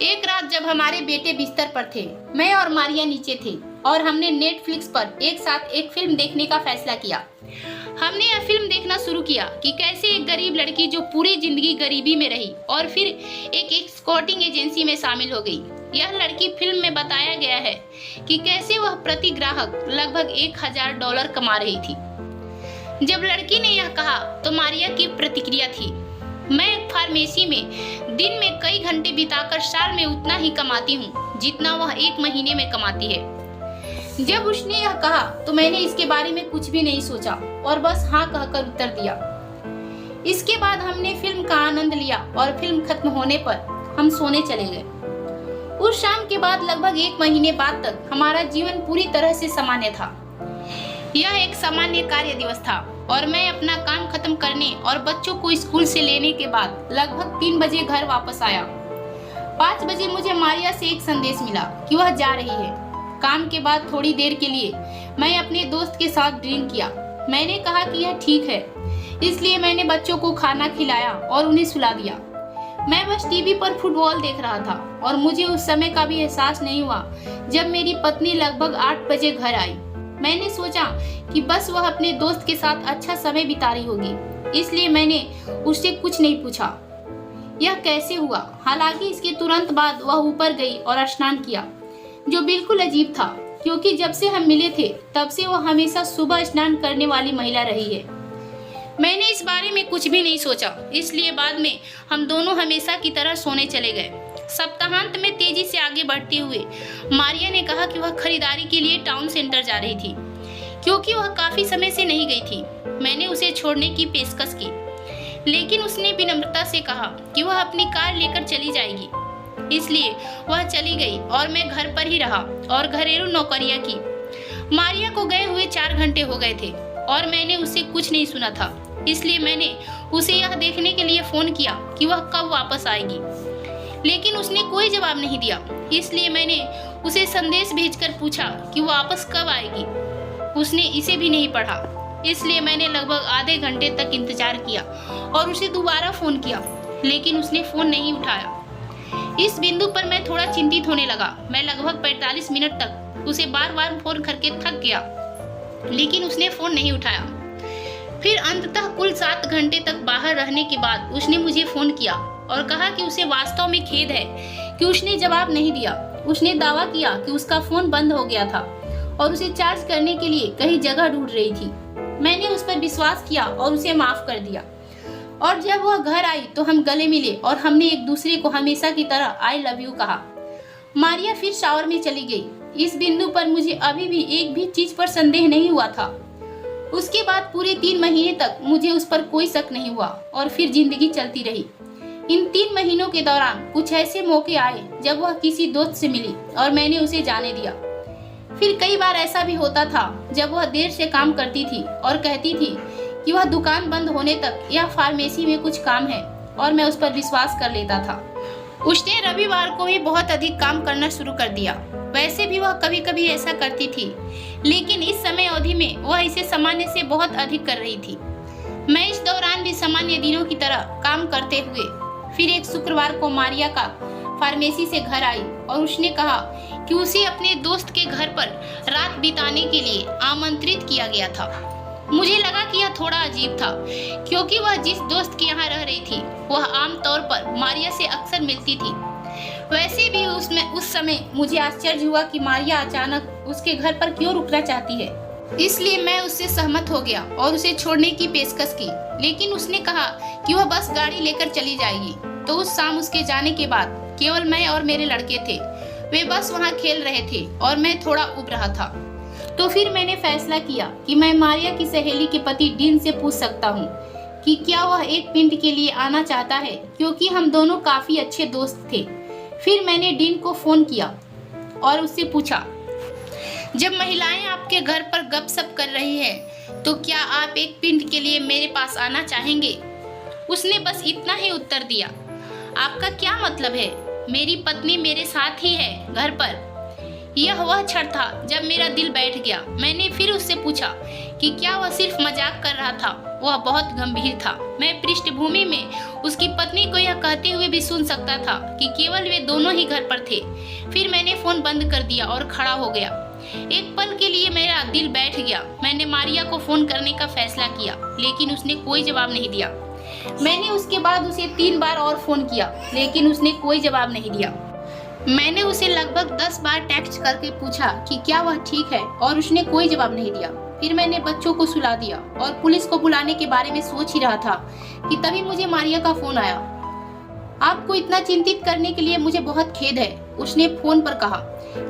एक रात जब हमारे बेटे बिस्तर पर थे, मैं और मारिया नीचे थे और हमने नेटफ्लिक्स पर एक साथ एक फिल्म देखने का फैसला किया। हमने यह फिल्म देखना शुरू किया कि कैसे एक गरीब लड़की जो पूरी जिंदगी गरीबी में रही और फिर एक एस्कॉर्टिंग एजेंसी में शामिल हो गई। यह लड़की फिल्म में बताया गया है कि कैसे वह प्रति ग्राहक लगभग $1000 कमा रही थी। जब लड़की ने यह कहा तो मारिया की प्रतिक्रिया थी, मैं एक फार्मेसी में दिन में कई घंटे बिताकर साल में उतना ही कमाती हूँ जितना वह एक महीने में कमाती है। जब उसने यह कहा तो मैंने इसके बारे में कुछ भी नहीं सोचा और बस हाँ कहकर उत्तर दिया। इसके बाद हमने फिल्म का आनंद लिया और फिल्म खत्म होने पर हम सोने चले गए। उस शाम के बाद लगभग 1 महीने बाद तक हमारा जीवन पूरी तरह से सामान्य था। यह एक सामान्य कार्य दिवस था और मैं अपना काम खत्म करने और बच्चों को स्कूल से लेने के बाद लगभग 3 बजे घर वापस आया। 5 बजे मुझे मारिया से एक संदेश मिला कि वह जा रही है। काम के बाद थोड़ी देर के लिए मैं अपने दोस्त के साथ ड्रिंक किया। मैंने कहा कि यह ठीक है, इसलिए मैंने बच्चों को खाना खिलाया और उन्हें सुला दिया। मैं बस टीवी पर फुटबॉल देख रहा था और मुझे उस समय का भी एहसास नहीं हुआ जब मेरी पत्नी लगभग 8 बजे घर आई। मैंने सोचा कि बस वह अपने दोस्त के साथ अच्छा समय बिता रही होगी, इसलिए मैंने उससे कुछ नहीं पूछा यह कैसे हुआ। हालांकि इसके तुरंत बाद वह ऊपर गई और स्नान किया, जो बिल्कुल अजीब था क्योंकि जब से हम मिले थे तब से वह हमेशा सुबह स्नान करने वाली महिला रही है। मैंने इस बारे में कुछ भी नहीं सोचा, इसलिए बाद में हम दोनों हमेशा की तरह सोने चले गए। सप्ताहांत में तेजी से आगे बढ़ते हुए मारिया ने कहा कि वह खरीदारी के लिए टाउन सेंटर जा रही थी क्योंकि वह काफी समय से नहीं गई थी। मैंने उसे छोड़ने की पेशकश की, लेकिन उसने विनम्रता से कहा कि वह अपनी कार लेकर चली जाएगी, इसलिए वह चली गई और मैं घर पर ही रहा और घरेलू नौकरियां की। मारिया को गए हुए 4 घंटे हो गए थे और मैंने उससे कुछ नहीं सुना था, इसलिए मैंने उसे यह देखने के लिए फोन किया कि वह कब वापस आएगी, लेकिन उसने कोई जवाब नहीं दिया। इसलिए मैंने उसे संदेश भेजकर पूछा कि वह वापस कब आएगी। उसने इसे भी नहीं पढ़ा, इसलिए मैंने लगभग आधे घंटे तक इंतजार किया और उसे दोबारा फोन किया, लेकिन उसने फोन नहीं उठाया। इस बिंदु पर मैं थोड़ा चिंतित होने लगा। मैं लगभग 45 मिनट तक उसे बार बार फोन करके थक गया, लेकिन उसने फोन नहीं उठाया। फिर अंततः कुल 7 घंटे तक बाहर रहने के बाद उसने मुझे फोन किया और कहा कि उसे वास्तव में खेद है कि उसने जवाब नहीं दिया। उसने दावा किया कि उसका फोन बंद हो गया था और उसे चार्ज करने के लिए कहीं जगह ढूंढ रही थी। मैंने उस पर विश्वास किया और उसे माफ कर दिया, और जब वह घर आई तो हम गले मिले और हमने एक दूसरे को हमेशा की तरह आई लव यू कहा। मारिया फिर शावर में चली गई। इस बिंदु पर मुझे अभी भी एक भी चीज पर संदेह नहीं हुआ था। उसके बाद पूरे 3 महीने तक मुझे उस पर कोई शक नहीं हुआ और फिर जिंदगी चलती रही। इन 3 महीनों के दौरान कुछ ऐसे मौके आए जब वह किसी दोस्त से मिली और मैंने उसे जाने दिया। फिर कई बार ऐसा भी होता था जब वह देर से काम करती थी और कहती थी कि वह दुकान बंद होने तक या फार्मेसी में कुछ काम है, और मैं उस पर विश्वास कर लेता था। उसने रविवार को भी बहुत अधिक काम करना शुरू कर दिया। वैसे भी वह कभी कभी ऐसा करती थी, लेकिन इस समय अवधि में वह इसे सामान्य से बहुत अधिक कर रही थी। मैं इस दौरान भी सामान्य दिनों की तरह काम करते हुए फिर एक शुक्रवार को मारिया का फार्मेसी से घर आई और उसने कहा कि उसे अपने दोस्त के घर पर रात बिताने के लिए आमंत्रित किया गया था। मुझे लगा कि यह थोड़ा अजीब था क्योंकि वह जिस दोस्त के यहाँ रह रही थी वह आमतौर पर मारिया से अक्सर मिलती थी। वैसे भी उस समय मुझे आश्चर्य हुआ कि मारिया अचानक उसके घर पर क्यों रुकना चाहती है। इसलिए मैं उससे सहमत हो गया और उसे छोड़ने की पेशकश की, लेकिन उसने कहा कि वह बस गाड़ी लेकर चली जाएगी। तो उस शाम उसके जाने के बाद केवल मैं और मेरे लड़के थे। वे बस वहाँ खेल रहे थे और मैं थोड़ा उब रहा था। तो फिर मैंने फैसला किया कि मैं मारिया की सहेली के पति डीन से पूछ सकता हूँ कि क्या वह एक पिंड के लिए आना चाहता है, क्योंकि हम दोनों काफी अच्छे दोस्त थे। फिर मैंने डीन को फोन किया और उससे पूछा, जब महिलाएं आपके घर पर गपशप कर रही हैं, तो क्या आप एक पिंड के लिए मेरे पास आना चाहेंगे? उसने बस इतना ही उत्तर दिया, आपका क्या मतलब है? मेरी पत्नी मेरे साथ ही है घर पर। यह वह क्षण था जब मेरा दिल बैठ गया। मैंने फिर उससे पूछा कि क्या वह सिर्फ मजाक कर रहा था वह बहुत गंभीर था। मैं पृष्ठभूमि में उसकी पत्नी को यह कहते हुए भी सुन सकता था कि केवल वे दोनों ही घर पर थे। फिर मैंने फोन बंद कर दिया और खड़ा हो गया। एक पल के लिए मेरा दिल बैठ गया। मैंने मारिया को फोन करने का फैसला किया, लेकिन उसने कोई जवाब नहीं दिया। मैंने उसके बाद उसे 3 बार और फोन किया, लेकिन उसने कोई जवाब नहीं दिया। मैंने उसे लगभग 10 बार टेक्स्ट करके पूछा कि क्या वह ठीक है, और उसने कोई जवाब नहीं दिया। फिर मैंने बच्चों को सुला दिया और पुलिस को बुलाने के बारे में सोच ही रहा था कि तभी मुझे मारिया का फोन आया। आपको इतना चिंतित करने के लिए मुझे बहुत खेद है, उसने फोन पर कहा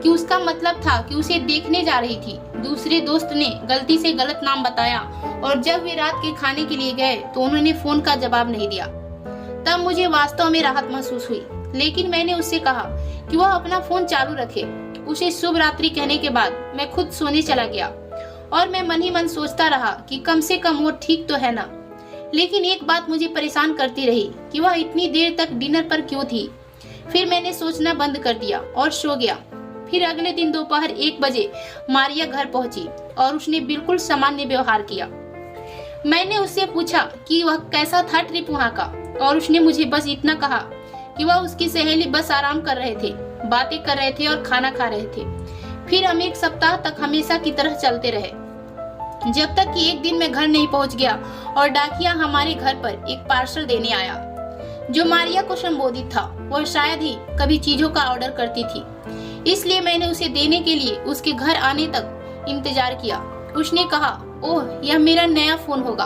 कि उसका मतलब था कि उसे देखने जा रही थी। दूसरे दोस्त ने गलती से गलत नाम बताया और जब वे रात के खाने के लिए गए तो उन्होंने फोन का जवाब नहीं दिया। तब मुझे वास्तव में राहत महसूस हुई, लेकिन मैंने उससे कहा कि वह अपना फोन चालू रखे। उसे शुभ रात्रि कहने के बाद मैं खुद सोने चला गया और मैं मन ही मन सोचता रहा कि कम से कम वो ठीक तो है ना। लेकिन एक बात मुझे परेशान करती रही कि वह इतनी देर तक डिनर पर क्यों थी। फिर मैंने सोचना बंद कर दिया और सो गया। फिर अगले दिन दोपहर 1 बजे मारिया घर पहुंची और उसने बिल्कुल सामान्य व्यवहार किया। मैंने उससे पूछा कि वह कैसा था ट्रिप वहाँ का, और उसने मुझे बस इतना कहा कि वह उसकी सहेली बस आराम कर रहे थे, बातें कर रहे थे और खाना खा रहे थे। फिर हम 1 सप्ताह तक हमेशा की तरह चलते रहे, जब तक कि एक दिन मैं घर नहीं पहुंच गया और डाकिया हमारे घर पर एक पार्सल देने आया जो मारिया को संबोधित था। वह शायद ही कभी चीजों का ऑर्डर करती थी, इसलिए मैंने उसे देने के लिए उसके घर आने तक इंतजार किया। उसने कहा, ओह यह मेरा नया फोन होगा।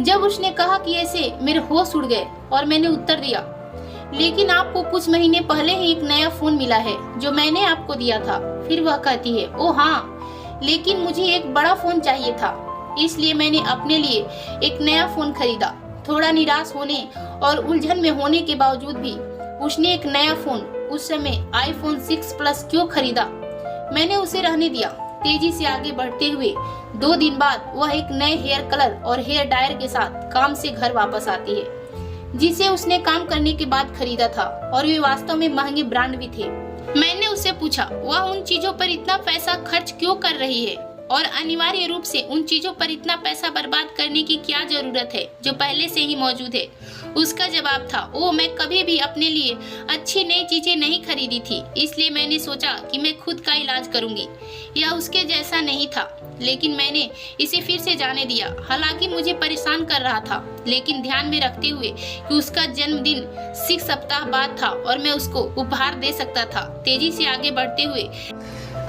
जब उसने कहा कि ऐसे मेरे होश उड़ गए और मैंने उत्तर दिया, लेकिन आपको कुछ महीने पहले ही एक नया फोन मिला है जो मैंने आपको दिया था। फिर वह कहती है, ओह हाँ, लेकिन मुझे एक बड़ा फोन चाहिए था, इसलिए मैंने अपने लिए एक नया फोन खरीदा। थोड़ा निराश होने और उलझन में होने के बावजूद भी उसने एक नया फोन, उस समय iPhone 6 Plus क्यों खरीदा। मैंने उसे रहने दिया। तेजी से आगे बढ़ते हुए 2 दिन बाद वह एक नए हेयर कलर और हेयर डायर के साथ काम से घर वापस आती है, जिसे उसने काम करने के बाद खरीदा था, और वे वास्तव में महंगे ब्रांड भी थे। मैंने उससे पूछा वह उन चीजों पर इतना पैसा खर्च क्यों कर रही है और अनिवार्य रूप से उन चीजों पर इतना पैसा बर्बाद करने की क्या जरूरत है जो पहले से ही मौजूद है। उसका जवाब था, ओ मैं कभी भी अपने लिए अच्छी नई चीजें नहीं खरीदी थी, इसलिए मैंने सोचा कि मैं खुद का इलाज करूंगी। यह उसके जैसा नहीं था, लेकिन मैंने इसे फिर से जाने दिया। हालांकि मुझे परेशान कर रहा था, लेकिन ध्यान में रखते हुए कि उसका जन्मदिन 6 सप्ताह बाद था और मैं उसको उपहार दे सकता था। तेजी से आगे बढ़ते हुए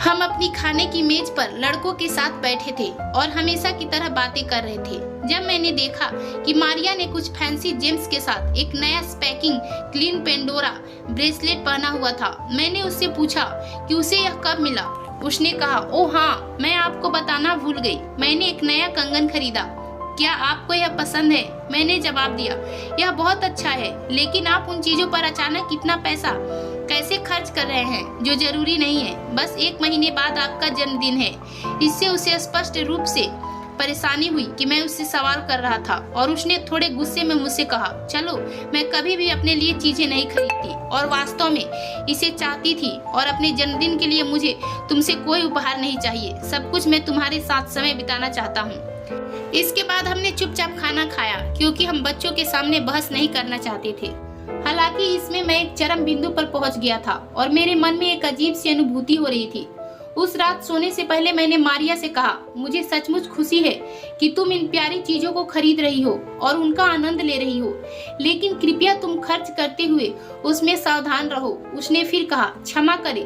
हम अपनी खाने की मेज पर लड़कों के साथ बैठे थे और हमेशा की तरह बातें कर रहे थे, जब मैंने देखा कि मारिया ने कुछ फैंसी जेम्स के साथ एक नया स्पैकिंग क्लीन पेंडोरा ब्रेसलेट पहना हुआ था। मैंने उससे पूछा कि उसे यह कब मिला। उसने कहा, ओह हाँ, मैं आपको बताना भूल गई, मैंने एक नया कंगन खरीदा। क्या आपको यह पसंद है? मैंने जवाब दिया, यह बहुत अच्छा है, लेकिन आप उन चीजों पर अचानक कितना पैसा कैसे खर्च कर रहे हैं जो जरूरी नहीं है। बस 1 महीने बाद आपका जन्मदिन है। इससे उसे स्पष्ट रूप से परेशानी हुई कि मैं उससे सवाल कर रहा था, और उसने थोड़े गुस्से में मुझसे कहा, चलो मैं कभी भी अपने लिए चीजें नहीं खरीदती और वास्तव में इसे चाहती थी, और अपने जन्मदिन के लिए मुझे तुमसे कोई उपहार नहीं चाहिए। सब कुछ मैं तुम्हारे साथ समय बिताना चाहता हूँ। इसके बाद हमने चुपचाप खाना खाया, क्योंकि हम बच्चों के सामने बहस नहीं करना चाहते थे। हालांकि इसमें मैं एक चरम बिंदु पर पहुंच गया था और मेरे मन में एक अजीब सी अनुभूति हो रही थी। उस रात सोने से पहले मैंने मारिया से कहा, मुझे सचमुच खुशी है कि तुम इन प्यारी चीजों को खरीद रही हो और उनका आनंद ले रही हो, लेकिन कृपया तुम खर्च करते हुए उसमें सावधान रहो। उसने फिर कहा, क्षमा करें,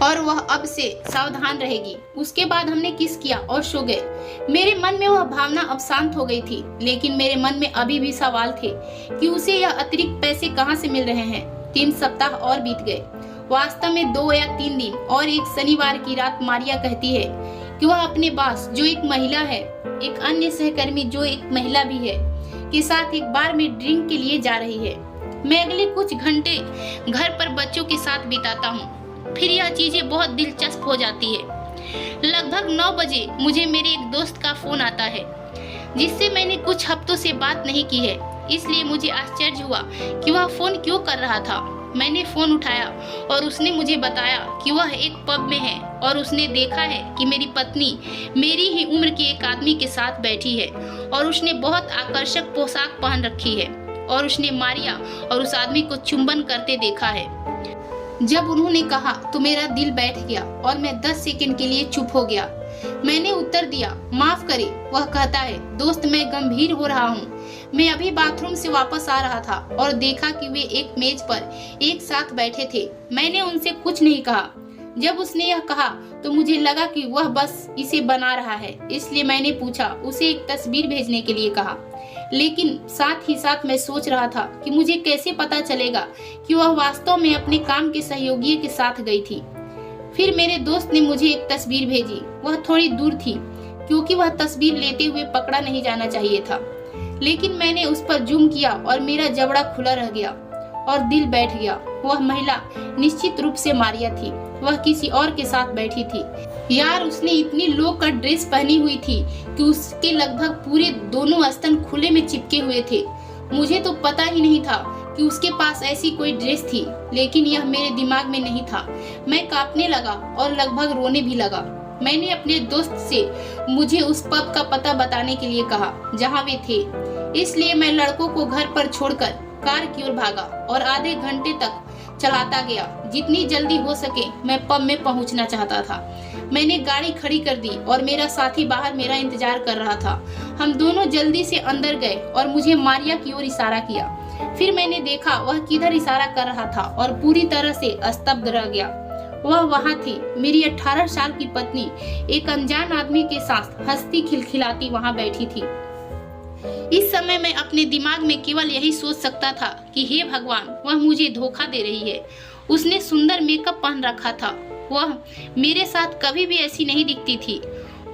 और वह अब से सावधान रहेगी। उसके बाद हमने किस किया और सो गए। मेरे मन में वह भावना अब शांत हो गई थी, लेकिन मेरे मन में अभी भी सवाल थे कि उसे यह अतिरिक्त पैसे कहां से मिल रहे हैं। 3 सप्ताह और बीत गए, वास्तव में 2 या 3 दिन, और एक शनिवार की रात मारिया कहती है कि वह अपने बॉस, जो एक महिला है, एक अन्य सहकर्मी जो एक महिला भी है, के साथ एक बार में ड्रिंक के लिए जा रही है। मैं अगले कुछ घंटे घर पर बच्चों के साथ बिताता हूँ। फिर यह चीजें बहुत दिलचस्प हो जाती है। लगभग 9 बजे मुझे मेरे एक दोस्त का फोन आता है, जिससे मैंने कुछ हफ्तों से बात नहीं की है, इसलिए मुझे आश्चर्य हुआ कि वह फोन क्यों कर रहा था। मैंने फोन उठाया और उसने मुझे बताया कि वह एक पब में है और उसने देखा है कि मेरी पत्नी मेरी ही उम्र के एक आदमी के साथ बैठी है और उसने बहुत आकर्षक पोशाक पहन रखी है और उसने मारिया और उस आदमी को चुंबन करते देखा है। जब उन्होंने कहा तो मेरा दिल बैठ गया और मैं 10 सेकंड के लिए चुप हो गया। मैंने उत्तर दिया, माफ करे। वह कहता है, दोस्त मैं गंभीर हो रहा हूँ। मैं अभी बाथरूम से वापस आ रहा था और देखा कि वे एक मेज पर एक साथ बैठे थे। मैंने उनसे कुछ नहीं कहा। जब उसने यह कहा तो मुझे लगा कि वह बस इसे बना रहा है, इसलिए मैंने पूछा, उसे एक तस्वीर भेजने के लिए कहा। लेकिन साथ ही साथ मैं सोच रहा था कि मुझे कैसे पता चलेगा कि वह वास्तव में अपने काम के सहयोगी के साथ गई थी। फिर मेरे दोस्त ने मुझे एक तस्वीर भेजी। वह थोड़ी दूर थी क्योंकि वह तस्वीर लेते हुए पकड़ा नहीं जाना चाहिए था, लेकिन मैंने उस पर जूम किया और मेरा जबड़ा खुला रह गया और दिल बैठ गया। वह महिला निश्चित रूप से मारिया थी। वह किसी और के साथ बैठी थी। यार, उसने इतनी लो कट ड्रेस पहनी हुई थी कि उसके लगभग पूरे दोनों स्तन खुले में चिपके हुए थे। मुझे तो पता ही नहीं था कि उसके पास ऐसी कोई ड्रेस थी, लेकिन यह मेरे दिमाग में नहीं था। मैं कांपने लगा और लगभग रोने भी लगा। मैंने अपने दोस्त से मुझे उस पब का पता बताने के लिए कहा जहां वे थे, इसलिए मैं लड़कों को घर पर छोड़कर कार की ओर भागा और आधे घंटे तक चलाता गया। जितनी जल्दी हो सके मैं पब में पहुंचना चाहता था। मैंने गाड़ी खड़ी कर दी और मेरा साथी बाहर मेरा इंतजार कर रहा था। हम दोनों जल्दी से अंदर गए और मुझे मारिया की ओर इशारा किया। फिर मैंने देखा वह किधर इशारा कर रहा था और पूरी तरह से स्तब्ध रह गया। वह वहाँ थी, मेरी 18 साल की पत्नी एक अनजान आदमी के साथ हंसती खिलखिलाती वहाँ बैठी थी। इस समय मैं अपने दिमाग में केवल यही सोच सकता था कि हे भगवान, वह मुझे धोखा दे रही है। उसने सुंदर मेकअप पहन रखा था। वह मेरे साथ कभी भी ऐसी नहीं दिखती थी।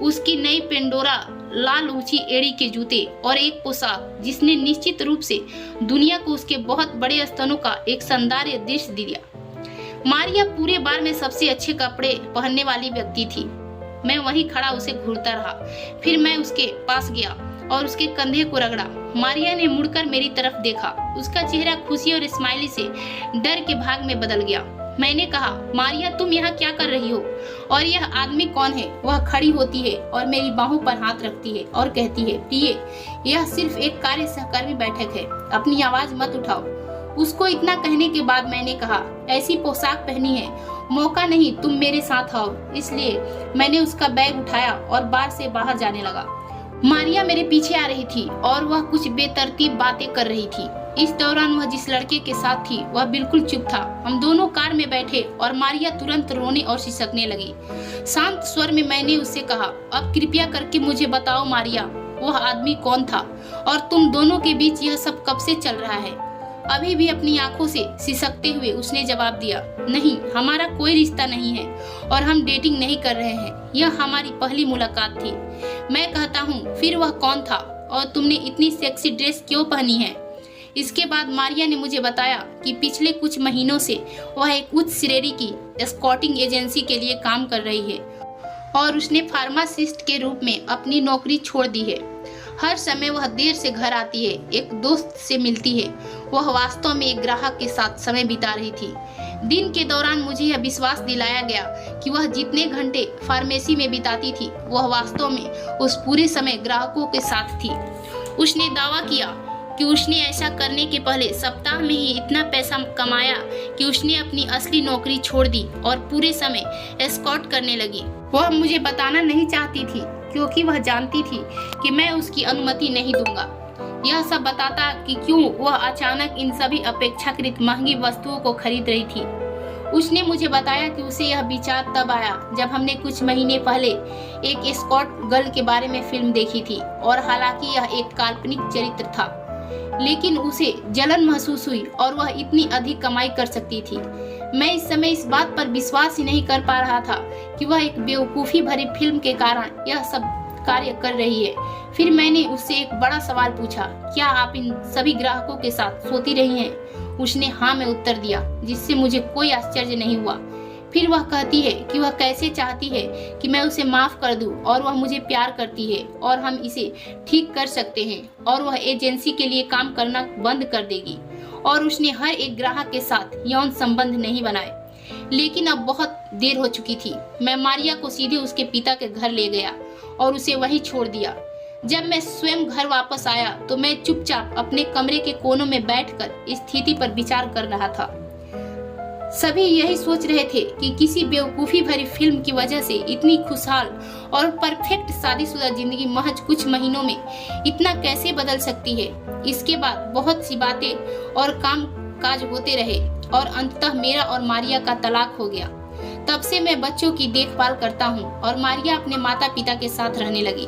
उसकी नई पेंडोरा, लाल ऊंची एड़ी के जूते और एक पोशाक जिसने निश्चित रूप से दुनिया को उसके बहुत बड़े स्तनों का एक शानदार दृश्य दिया। मारिया पूरे बार में सबसे अच्छे कपड़े पहनने वाली व्यक्ति थी। मैं वहीं खड़ा उसे घूरता रहा। फिर मैं उसके पास गया और उसके कंधे को रगड़ा। मारिया ने मुड़कर मेरी तरफ देखा। उसका चेहरा खुशी और स्माइली से डर के भाग में बदल गया। मैंने कहा, मारिया, तुम यहाँ क्या कर रही हो? और यह आदमी कौन है? वह खड़ी होती है और मेरी बाहों पर हाथ रखती है और कहती है, प्रिय, यह सिर्फ एक कार्य सहकर्मी बैठक है, अपनी आवाज मत उठाओ। उसको इतना कहने के बाद मैंने कहा, ऐसी पोशाक पहनी है, मौका नहीं, तुम मेरे साथ आओ। इसलिए मैंने उसका बैग उठाया और बार से बाहर जाने लगा। मारिया मेरे पीछे आ रही थी और वह कुछ बेतरतीब बातें कर रही थी। इस दौरान वह जिस लड़के के साथ थी वह बिल्कुल चुप था। हम दोनों कार में बैठे और मारिया तुरंत रोने और सिसकने लगी। शांत स्वर में मैंने उससे कहा, अब कृपया करके मुझे बताओ मारिया, वह आदमी कौन था और तुम दोनों के बीच यह सब कब से चल रहा है? अभी भी अपनी आंखों से सिसकते हुए उसने जवाब दिया, नहीं, हमारा कोई रिश्ता नहीं है और हम डेटिंग नहीं कर रहे हैं। यह हमारी पहली मुलाकात थी। मैं कहता हूँ, फिर वह कौन था और तुमने इतनी सेक्सी ड्रेस क्यों पहनी है? इसके बाद मारिया ने मुझे बताया कि पिछले कुछ महीनों से वह एक उच्च श्रेणी की एस्कॉर्टिंग एजेंसी के लिए काम कर रही है और उसने फार्मासिस्ट के रूप में अपनी नौकरी छोड़ दी है। हर समय वह देर से घर आती है, एक दोस्त से मिलती है। वह वास्तव में एक ग्राहक के साथ समय बिता रही थी। दिन के दौरान मुझे यह विश्वास दिलाया गया कि वह जितने घंटे फार्मेसी में बिताती थी वह वास्तव में उस पूरे समय ग्राहकों के साथ थी। उसने दावा किया कि उसने ऐसा करने के पहले सप्ताह में ही इतना पैसा कमाया कि उसने अपनी असली नौकरी छोड़ दी और पूरे समय एस्कॉर्ट करने लगी। वह मुझे बताना नहीं चाहती थी क्योंकि वह जानती थी कि मैं उसकी अनुमति नहीं दूंगा। यह सब बताता कि क्यों वह अचानक इन सभी अपेक्षाकृत महंगी वस्तुओं को खरीद रही थी। उसने मुझे बताया कि उसे यह विचार तब आया जब हमने कुछ महीने पहले एक एस्कॉर्ट गर्ल के बारे में फिल्म देखी थी और हालांकि यह एक काल्पनिक चरित्र था, लेकिन उसे जलन महसूस हुई और वह इतनी अधिक कमाई कर सकती थी। मैं इस समय इस बात पर विश्वास ही नहीं कर पा रहा था कि वह एक बेवकूफ़ी भरी फिल्म के कारण यह सब कार्य कर रही है। फिर मैंने उससे एक बड़ा सवाल पूछा, क्या आप इन सभी ग्राहकों के साथ सोती रही हैं? उसने हाँ में उत्तर दिया, जिससे मुझे कोई आश्चर्य नहीं हुआ। फिर वह कहती है कि वह कैसे चाहती है कि मैं उसे माफ कर दूं और वह मुझे प्यार करती है और हम इसे ठीक कर सकते हैं और वह एजेंसी के लिए काम करना बंद कर देगी और उसने हर एक ग्राहक के साथ यौन संबंध नहीं बनाए। लेकिन अब बहुत देर हो चुकी थी। मैं मारिया को सीधे उसके पिता के घर ले गया और उसे वहीं छोड़ दिया। जब मैं स्वयं घर वापस आया तो मैं चुपचाप अपने कमरे के कोनों में बैठकर स्थिति पर विचार कर रहा था। सभी यही सोच रहे थे कि किसी बेवकूफ़ी भरी फिल्म की वजह से इतनी खुशहाल और परफेक्ट शादीशुदा जिंदगी महज कुछ महीनों में इतना कैसे बदल सकती है। इसके बाद बहुत सी बातें और काम काज होते रहे और अंततः मेरा और मारिया का तलाक हो गया। तब से मैं बच्चों की देखभाल करता हूँ और मारिया अपने माता पिता के साथ रहने लगी।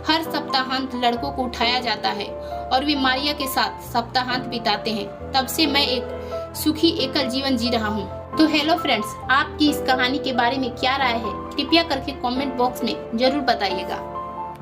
हर सप्ताहांत लड़कों को उठाया जाता है और वे मारिया के साथ सप्ताहांत बिताते हैं। तब से मैं एक सुखी एकल जीवन जी रहा हूँ। तो हेलो फ्रेंड्स, आपकी इस कहानी के बारे में क्या राय है? कृपया करके कमेंट बॉक्स में जरूर बताइएगा।